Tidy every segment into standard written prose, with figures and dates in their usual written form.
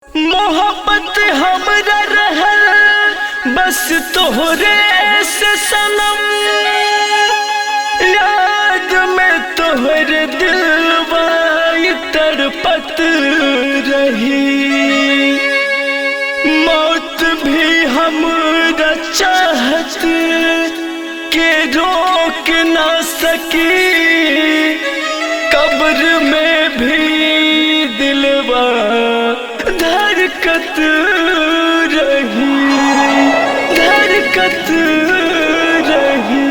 मोहब्बत हमरा रहल बस तोहरे से सनम, याद में तोहर दिलवा तड़पत रही। मौत भी हमरा चाहत के रोक ना सकी, कब्र में भी दिलवा धड़कत रही, धड़कत रही।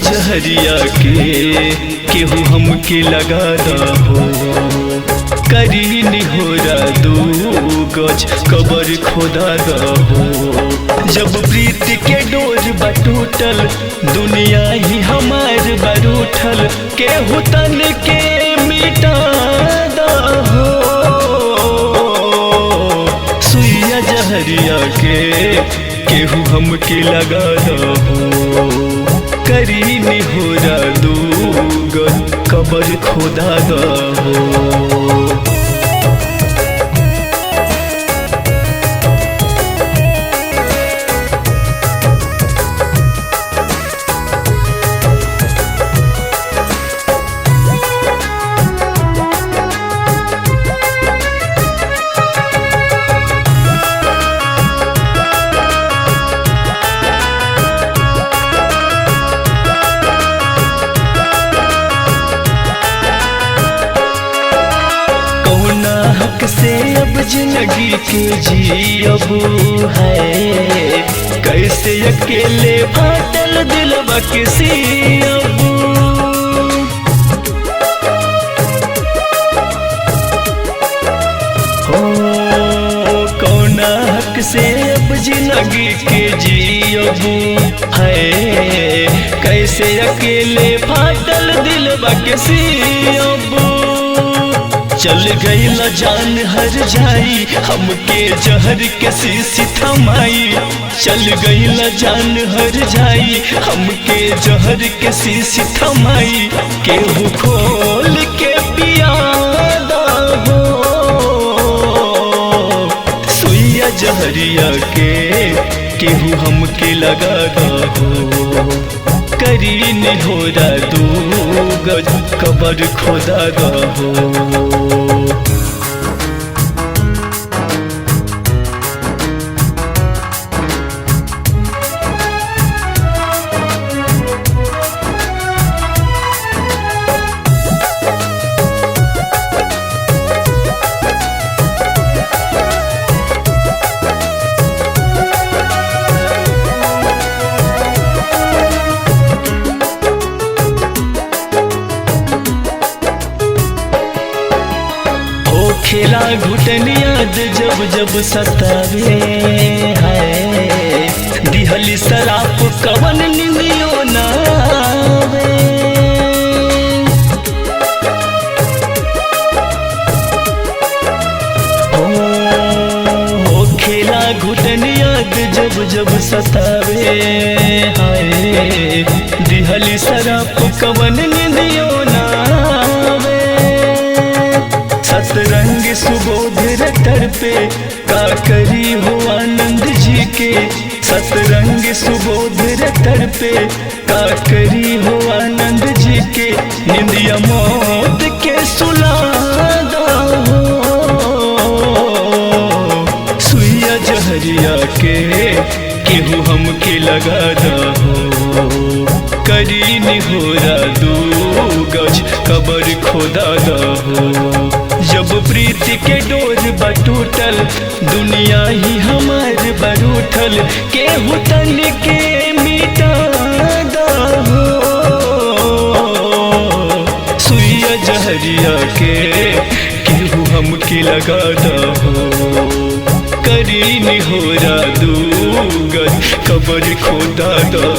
जहरिया के केहू हमके लगा हो, करी निहोरा दू गज कबर खोदा हो। जब प्रीत के डोर बटूटल दुनिया ही हमार बरूठल, केहू तन के मिटा हो। सुइया जहरिया के केहू हमके लगा हो, करी निहोरा दूगन कबर खोदा हो। से अब जिंदगी के जियब है, कैसे अकेले फाटल दिलवा के सियब। हो कौना हक से अब जिंदगी के जियब है, कैसे अकेले फाटल दिलवा के सियब। चल गई ल जान हर जाई हमके जहर के शीशी थमाई, चल गई ल जान हर जाई हमके जहर के शीशी थमाई। केहू खोल के पियादा हो, सुइया जहरिया के केहू हमके लगा हो, करी निहोरा दू गज कबर खोदा हो। खेला घुटन याद जब जब सतावे है, दिहली शराब कवन निंदियो ना आवे। हो खेला घुटन याद जब जब सतावे है, दिहली शराब कवन निंदियो ना आवे। सतरंग सुबोध रटर पे का करी हो आनंद जी के, सतरंग सुबोध रटर पे का करी हो आनंद जी के। निंदिया मौत के सुलादा हो, सुइया जहरिया के केहू हमके लगा हो, करी निहोरा दू गज कबर खोदा हो। जब प्रीत के डोर बटूटल दुनिया ही हमार बरूठल, केहू तन के मिटा हो। सुइया जहरिया के केहू हम डुबकी लगा दहो। करी निहोरा दूगल कबर खोदा दहो।